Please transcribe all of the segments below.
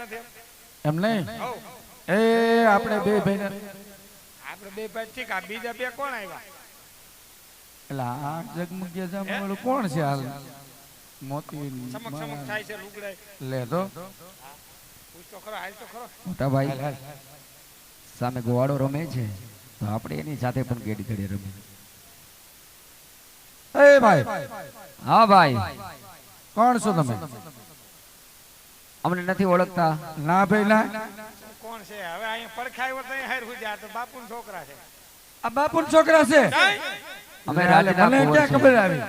નથી એમ નહીં એ આપણે બે ભાઈ આપણે બે ભાઈ ઠીક આ બીજા બે કોણ આવ્યા એટલે આ જગમગિયા જામવાળું કોણ છે હાલ મોતી ચમક ચમક થાય છે લુગડાય લે તો પૂછ તો ખરો હાલ તો ખરો મોટા ભાઈ સામે ગોવાડો રમે છે તો આપણે એની સાથે પણ ગેડી ઘડી રમી. એ ભાઈ હા ભાઈ કોણ છો તમે? અમને નથી ઓળખતા. ના ભાઈ ના. કોણ છે હવે અહીંયા પડખાય તો હાર હુજા તો બાપુના છોકરા છે. આ બાપુના છોકરા છે. અમે રાજના મને કુંવર ક્યાં છે. ખબર આવી?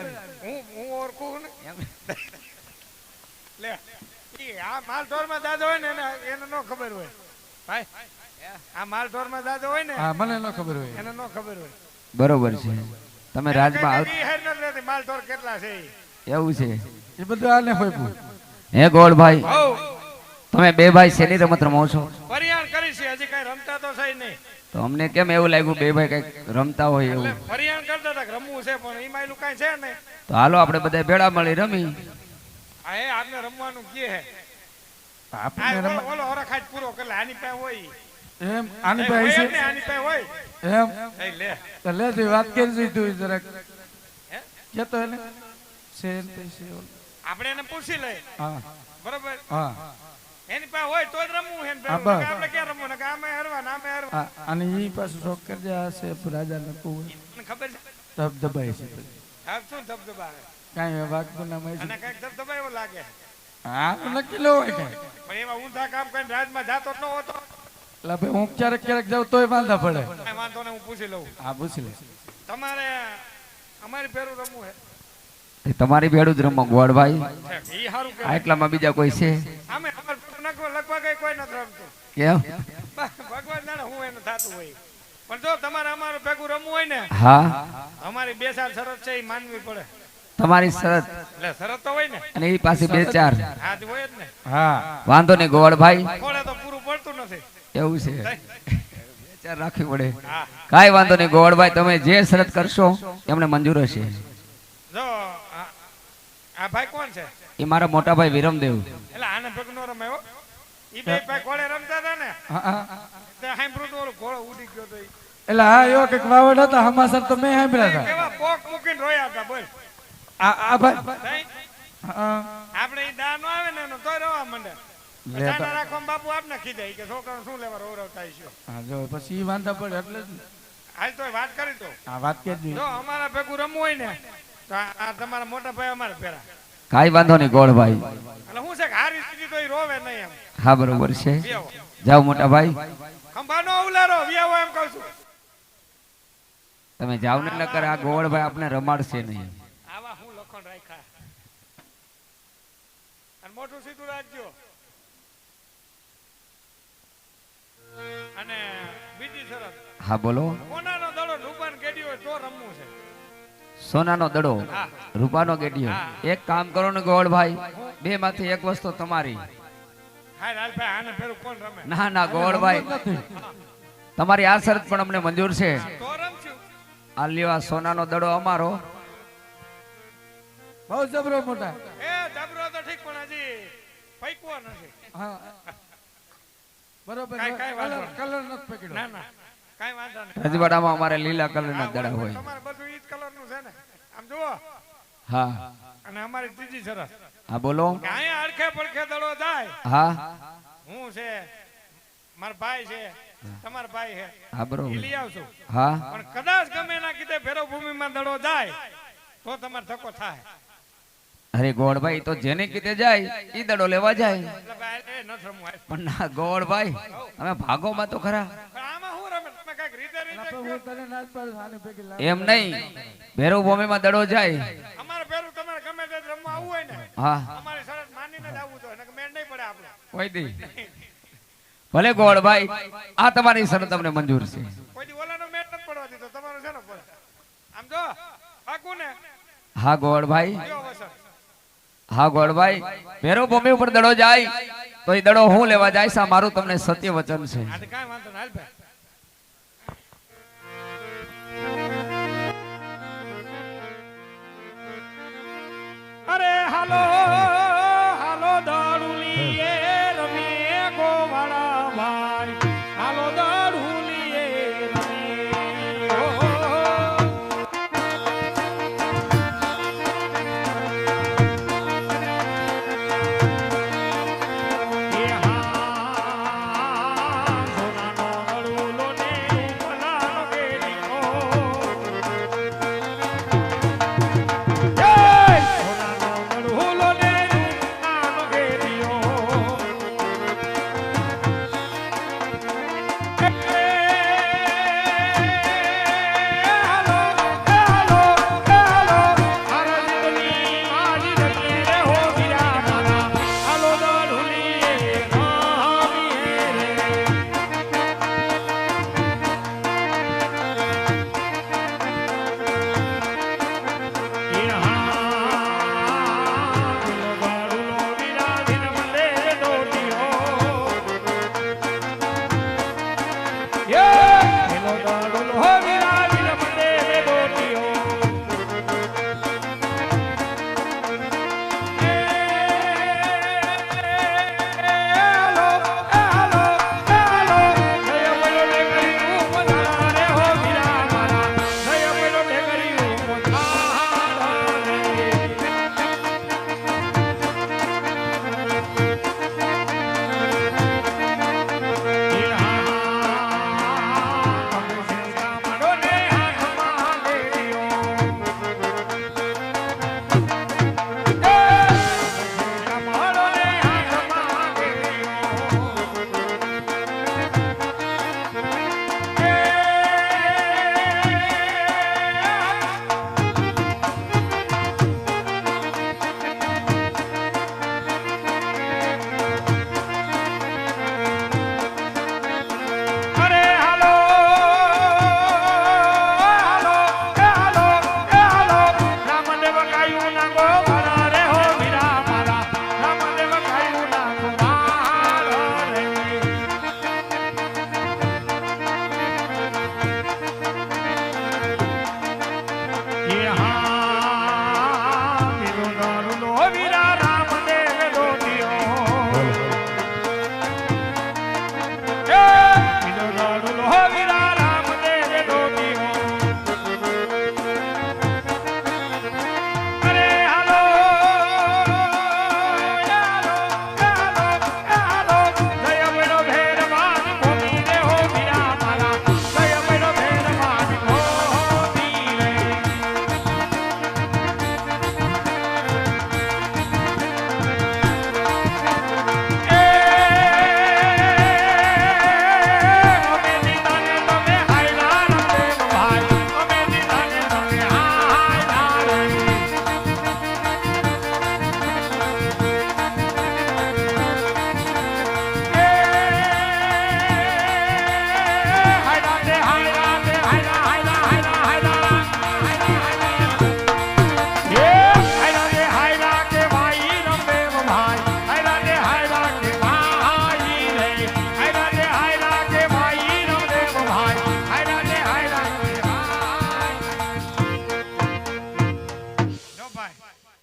હું ઓળખું ને લે ઈ આ માલઢોરમાં દાદો હોય ને એને નો ખબર હોય ભાઈ. આ માલઢોરમાં દાદો હોય ને હા મને ન ખબર હોય. એને નો ખબર હોય. બરોબર છે. તમે રાજમાં ઈ હાર નથી માલઢોર કેટલા છે ઈ. એવું છે. એ બધું આને ફોઈપું. હે ગોળભાઈ હોવ તમે બે ભાઈ શેની રમત રમો છો? ફરિયાદ કરી છે હજી કઈ રમતા તો છે નહીં. તો અમને કેમ એવું લાગ્યું બે ભાઈ કઈક રમતા હોય એવું. એટલે ફરિયાદ કરતા હતા કે રમવું છે પણ એમાં એલું કઈ છે નહીં. તો હાલો આપણે બધા ભેળા મળી રમી. આ એ આપને રમવાનું કે હે આપણે આ રમવા- ઓલો હરખાટ પૂરો કરે આની પાસે હોય એમ આની હોય પાસે જ ને, છે આની પાસે હોય એમ એ લે તો લે તું વાત કરી તું જરાક હે? કેતો એને છે એને પૈસે ઓલું. આપણે એને પૂછી લઈએ હા બરોબર હા એની પાસે હોય તો જ રમવું હે ને હા, પેલું. બસ. આપણે ક્યાં રમવું ને કે આમે હરવા ને આમે હરવા હા, અને ઈ પાછું શોખ કરજે આ છે રાજા ને કુંવર મને ખબર છે ધબ દબાય છે આ શું ધબધબાવે કાંઈ વાગતું ના મળે અને કઈક ધબધબા એવો લાગે હા તો નક્કી લો હોય કાંઈ પણ એવા ઊંધા કામ કરીને રાજમાં જાતો જ ન હોતો એટલે ભાઈ હું ક્યારેક ક્યારેક જાઉં તોય વાંધા પડે. કાંઈ વાંધો ને હું પૂછી લઉં હા પૂછી લે. તમારે અમારી ભેરું રમવું હે એ તમારી ભેળું જ રમો ગોળભાઈ. ઈ સારું કે આટલામાં બીજા કોઈ છે આમે અમાર લગભગ કોઈ નથી રમતું કેમ? ભગવાન જાણે હું એને થતું હોય પણ જો તમારે અમારે ભેગું રમવું હોય ને હા અમારી બે ચાર શરત છે એ માનવી પડે. તમારી શરત એટલે શરત તો હોય ને અને એ પાસે બે ચાર. હા તો હોય જ ને હા વાંધો નહીં ગોળભાઈ ખોળે તો પૂરું પડતું નથી. એવું છે. બે ચાર રાખવી પડે. હા કાંઈ વાંધો નહીં ગોળભાઈ તમે જે શરત કરશો એમને મંજૂર હશે. જો આ ભાઈ કોણ છે? એ મારા મોટા ભાઈ વિરમદેવ. એટલે આને ભેગું નો રમાયો ઈ બે ભાઈ ઘોડે રમતા હતા ને હા હા તે સાંભળ્યું તો ઓલો ઘોડો ઉડી ગયો તો ઈ. એટલે હા એવો કંઈક વાવડ હતા હમાસર તો મેં સાંભળ્યા હતા. કેવા પોક મૂકીને રોયા હતા બોલ આ ભાઈ નહીં? હા આપણે ઈ દા નો આવે ને એનો તોય રોવા માંડે. લે તો- ચાના રાખવામાં બાપુ આપને ખીજાય કે છોકરાને શું લેવા રોવરાવતા હશો. હા જો પછી ઈ વાંધા પડે એટલે જ ને. હાલ તોય વાત કરી તો આ વાત કે જ જો અમારા ભેગું રમવું હોય ને તો આ તમારા મોટા ભાઈ અમારા પેરા કાંઈ વાંધો નહીં ગોળભાઈ. એટલે હું છે કે હારી સ્થિતિ તો ઈ રોવે નહીં એમ હા બરોબર છે. વિયાવો જાઓ મોટા ભાઈ ખંભાનો અવલારો વિયાવો એમ કહું છું. તમે જાઓ ને નકર આ ગોળભાઈ આપને રમાડશે નહીં. આવા હું લખણ રાખ્યા અને મોટું સીધું રાખજો. અને બીજી શરત હા બોલો. કોનાનો દડો રૂપાન કેડી હોય તો રમવું છે. સોનાનો દડો હા રૂપાનો ગેડિયો. એક કામ કરો ને ગોળભાઈ બે માંથી એક વસ્તુ તમારી. હાય લાલભાઈ આને ફેરું કોણ રમે? ના ના ગોળભાઈ તમારી આ શરત પણ અમને મંજૂર છે. તો રમશું. આ લ્યો આ સોનાનો દડો અમારો. બહુ જબરો મોટા. એ જબરો તો ઠીક પણ હજી પૈકવો નથી. હા બરોબર કાંઈ વાંધો કલર નહીં. કલર નથી પકડ્યો. ના ના કાંઈ વાંધો નહીં. રજવાડામાં અમારે લીલા કલરના દડા હોય. તમારે બધું ઈ જ કલરનું છે ને આમ જુઓ. હા અને અમારી ત્રીજી શરત હા બોલો. કે અહીંયા અડખે પડખે દડો જાય હા હું છે મારા ભાઈ છે તમારા ભાઈ છે હા ઈ બરોબર. લઈ આવશું. હા પણ કદાચ ગમે ના કીધે ભેરો ભૂમિમાં દડો જાય તો તમારે ધક્કો થાય. અરે ગોળભાઈ તો જેને કીધે જાય ઈ દડો લેવા જાય. એટલે ભાઈ એ ન રમવું હાલ. પણ ના ગોળભાઈ તમે ભાગોમાં તો ખરા. પણ આમાં હું રમે તમે કાંઈક રીતે આપણે કહો. હું તને ના જ પાડું, આને ભેગી લાવ. એમ નહીં ભેરવ ભૂમિમાં દડો જાય. અમારે ભેરું તમારે ગમે તે રમવા આવવું હોય ને હા અમારી શરત માનીને જ આવવું જોઈએ નકર મેળ નહીં પડે આપણે. કોઈ દી ભલે ગોળભાઈ આ તમારી શરત તમને મંજૂર છે. કોઈ દી ઓલાનો મેળ નથી પડવા દીધો તમારો છે ને પડે. આમ જો પાકું ને હા ગોળભાઈ જો વસંત. હા ગોળભાઈ ભેરવ ભૂમિ ઉપર દડો જાય તો એ દડો હું લેવા જાય છે આ મારું તમને સત્ય વચન છે. આ તો કાંઈ વાંધો નહીં હાલ ભાઈ. અરે હાલો હાલો દારૂલી એ રમે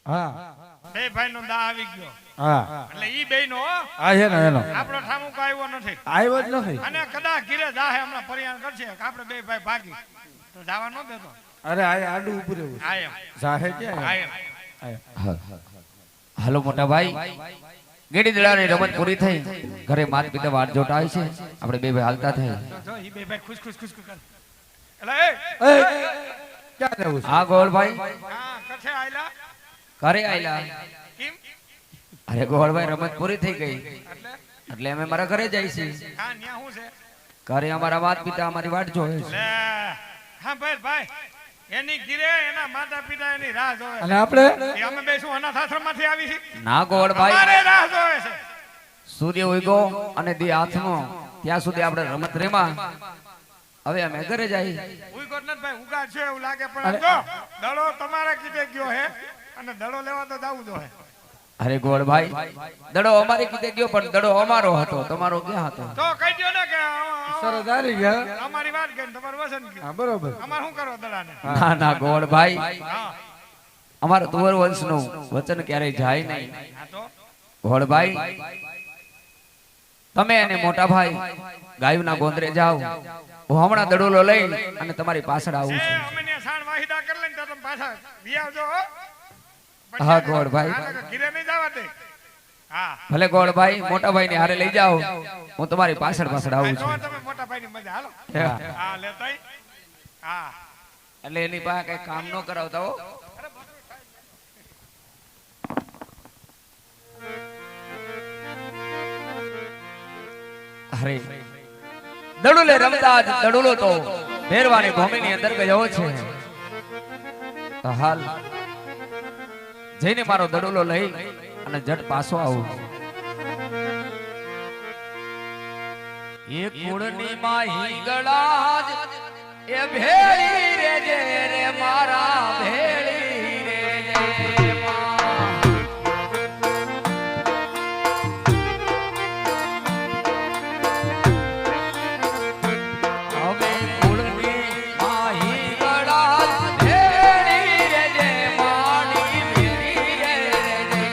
હા બે ભાઈ નો દા આવી ગયો હા એટલે ઈ બે નો હા એનો એનો આપણો ઠામુકો આવ્યો નથી આવ્યો જ નથી. અને કદાચ ઘીરે જાહે હમણાં પરિયાણ કરશે કે આપણે બે ભાઈ ભાગી તો જવા ન દેતો અરે આ આડું ઉપર એવું આ એમ જાહે ક્યાં આ એમ હાલો મોટા ભાઈ ગેડી દડાની રમત પૂરી થઈ ઘરે માત પિતા વાટ જોતા આવે છે આપણે બે ભાઈ હાલતા થઈ જો ઈ બે ભાઈ ખુશ ખુશ ખુશ ખુશ કરે એટલે એ એ ક્યાં જવું છે? હા ગોળભાઈ હા કથે આયલા ઘરે આયલા કેમ અરે ગોળભાઈ રમત પૂરી થઈ ગઈ એટલે એટલે અમે મારા ઘરે જાય છે હા ન્યા શું છે ઘરે અમારા માત પિતા અમારી વાટ જોવે છે લે હા ભાઈ ભાઈ એની ઘીરે એના માતા પિતા એની રાહ જોવે અને આપણે એ અમે બે શું અનાથ આશ્રમમાંથી આવી છે ના ગોળભાઈ અમારે રાહ જોવે છે સૂર્ય ઉગ્યો અને દી હાથનો ત્યાં સુધી આપણે રમત રેમાં હવે અમે ઘરે જાય ઉઈ ગોરનાથ ભાઈ ઉગા છે એવું લાગે પણ જો દડો તમારે કીધે ગયો હે અને દડો લેવા તો જાવું જોઈએ અરે ગોળભાઈ દડો અમારે કીધે ગયો પણ દડો અમારો હતો તમારો ક્યાં હતો તો કહી દો ને કે સરસ હારી ગયા. અમારી વાત કરી તમારું વસન ગયું હા બરોબર. અમાર શું કરો દડાને ના ના ગોળભાઈ હા અમારા તુવર વંશનું વચન ક્યારેય જાય નહીં હા તો ગોળભાઈ તમે અને મોટા ભાઈ ગાયુના ગોંદરે જાઓ હું હમણાં દડોલો લઈ અને તમારી પાછળ આવું એ છું અમે ને સાણ વાહિદા કરી લઈને તો તમે પાછા વી આવજો હો. હા ગોળભાઈ હા, નકર ઘીરે નહીં જવા દે હા ભલે ગોળભાઈ મોટા ભાઈ ને હારે લઈ જાઓ હું તમારી પાછળ પાછળ આવું જો છું તમે મોટા ભાઈ ની મજા હાલો હા. હા લેતાઈ હા એટલે એની પાસે કઈ કામ ન કરાવતા હો અરે દડુલે રમતા જ દડુલો તો ભેરવાની ભૂમિની અંદર ગયો છે તો હાલ જઈને મારો દડુલો લઈ અને જટ પાછો આવું એ કુળની માહી ગળાજ એ ભેળી રે જે રે મારા ભેળી રે જે માં. હવે કુળની માહી ગળાજ ભેળી રે જે માની ભેળી રે જે.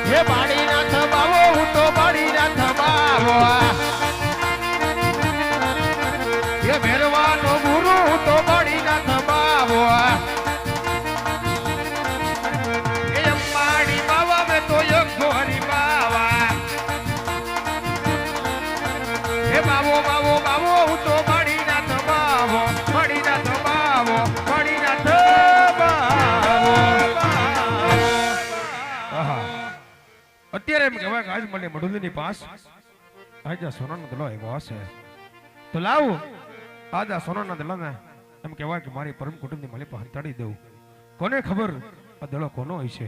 હે બાળીનાથ બાવો હું તો બાળીનાથ બાવો હે ભેરવાનો ગુરુ હું તો બાળીનાથ બાવો કહેવાય કે આજ મને મડુલીની પાસ આજ આ સોનાનો દડો આવ્યો હશે તો લાવું આજ આ સોનાના દડાને એમ કહેવાય કે મારી પરમ કુટુંબની માલી પાસે હંતાડી દઉં કોને ખબર આ દડો કોનો હોય છે